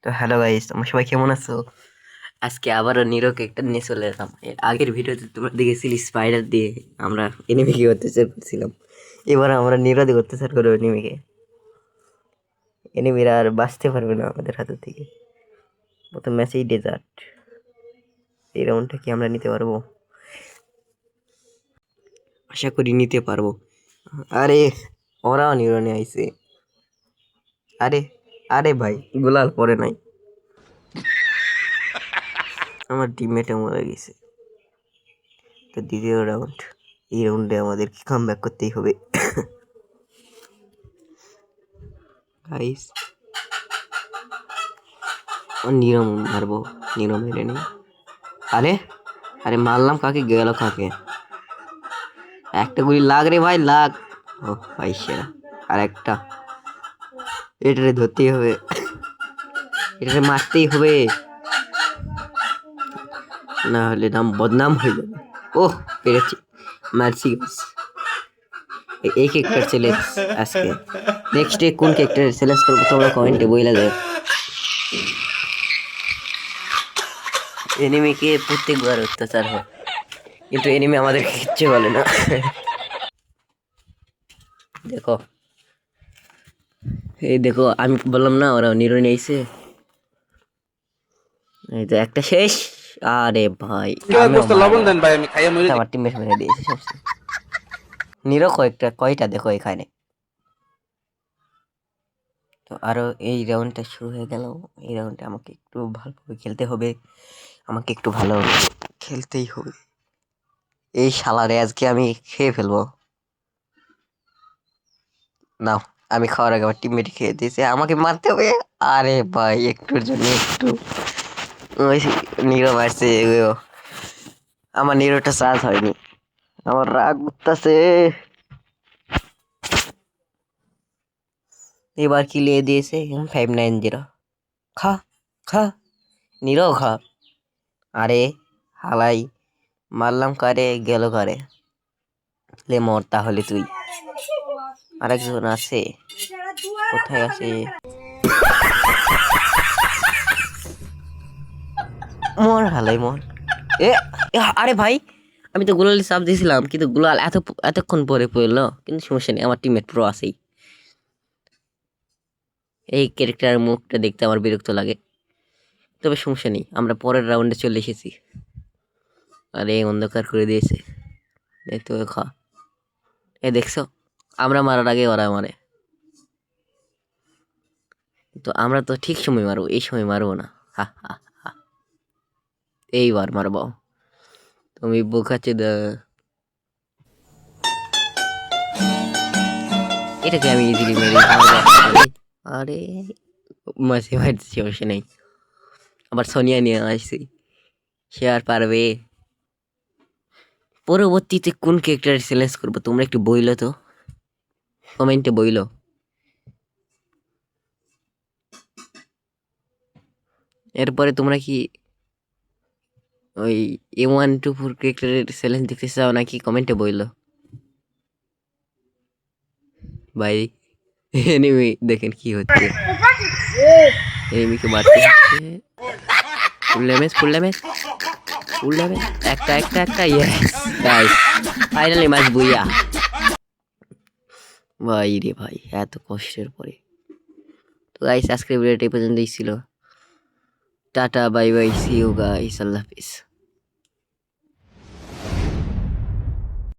তো hello guys, তোমরা সবাই কেমন আছো? আজকে আবারও নিরো একটা নিয়ে চলে এলাম। এর আগের ভিডিওতে তোমরা দেখেছিলি স্পাইডার দিয়ে আমরা এনিমিকে অত্যাচার করছিলাম। এবার আমরা নিরো দিয়ে অত্যাচার করবো এনিমিকে। এনিমিরা আর বাঁচতে পারবে না আমাদের হাত থেকে। প্রথম ম্যাচেই ডেজার্ট। এই রাউন্ডটা কি আমরা নিতে পারবো? আশা করি নিতে পারবো। আরে ওরাও নিরো নিয়ে আইছে। আরে আরে ভাই, গোলাল পরে নাই, আমার টিমমেটে মরে গেছে। তো দ্বিতীয় রাউন্ড, এই রাউন্ডে আমাদের কি কামব্যাক করতেই হবে গাইস। নিরম মারবো, নিরম মেরে নেই। আরে আরে মারলাম কাকে, গেল কাকে? একটা গুলি লাগ রে ভাই, লাগ। ও ভাই সেরা। আর একটা, এটারে ধরতেই হবে, এটারে মারতেই হবে, না হলে নাম বদনাম হয়ে যাবে। ওহ পেরেছি, মারছি। এই ক্যারেক্টার চ্যালেঞ্জ আজকে। নেক্সট ডে কোন ক্যারেক্টার চ্যালেঞ্জ করবো তোমরা কমেন্টে বইলা দেয়। এনিমিকে প্রত্যেকবার অত্যাচার হয়, কিন্তু এনিমি আমাদেরকে কিচ্ছু বলে না দেখো, এই দেখো, আমি বললাম না ওরা নিরো নিয়েছে। এই তো একটা শেষ। আরে ভাই লবণ দেন ভাই, আমি খাইয়া মরে আমার টিমমেট মেরে দিয়েছে সবচেয়ে। নিরো কয়টা দেখো এখানে। তো আরো এই রাউন্ডটা শুরু হয়ে গেল। এই রাউন্ডে আমাকে একটু ভালোভাবে খেলতে হবে, আমাকে একটু ভালো খেলতেই হবে। এই শালারে আজকে আমি খেয়ে ফেলবো। নাও, আমি খাওয়ার আগে আমার টিমমেট খেয়ে দিয়েছে, আমাকে মারতে হবে। আরে ভাই একটুর জন্য একটু ওই নিরো মারছে। আমার নিরোটা চার্জ হয়নি, আমার রাগ উঠতেছে। এবার কি লিয়ে দিয়েছে 590। খা খা, নিরো খা। আরে হালাই, মারলাম কারে, গেল কারে। লে মর তাহলে তুই। আরেকজন আছে, কোথায় আছে? মর হালাই মর। এ আরে ভাই, আমি তো গুলালে চাপ দিয়েছিলাম, কিন্তু গুলাল এতক্ষণ পরে পড়লো। কিন্তু সমস্যা নেই, আমার টিমমেট প্রো আছেই। এই ক্যারেক্টারের মুখটা দেখতে আমার বিরক্ত লাগে, তবে সমস্যা নেই, আমরা পরের রাউন্ডে চলে এসেছি। আরে অন্ধকার করে দিয়েছে। এই তো খা। এ দেখছো, আমরা মারার আগে ওরা মারে। তো আমরা তো ঠিক সময় মারবো, এই সময় মারবো না। হা হা হা, এইবার মারবো। তুমি বোকাচ্ছে দা। এটাকে আমি ইজিলি মেরে মারবো। আরে মাসে মারছি, সমস্যা নেই। আবার সোনিয়া নিয়ে আসছি, সে আর পারবে? পরবর্তীতে কোন ক্যারেক্টার চ্যালেঞ্জ করবো তোমরা একটু বইলো তো, কমেন্টে বইলো। এরপরে তোমরা কি ওই A124 ক্যারেক্টারের চ্যালেঞ্জ দেখতে চাও নাকি, কমেন্টে বইলো ভাই। এনিমি দেখেন কি হচ্ছে, এনিমিকে মারতে হচ্ছে। Full damage, full damage, full damage. একটা একটা একটা, ইয়েস গাইস, ফাইনালি ম্যাচ বুইয়া। ভাই রে ভাই, এত কষ্টের পরে। তো গাইস আজকের ভিডিওটা এই পর্যন্তই ছিল। Tata bye bye, see you guys, আল্লাহ হাফিজ।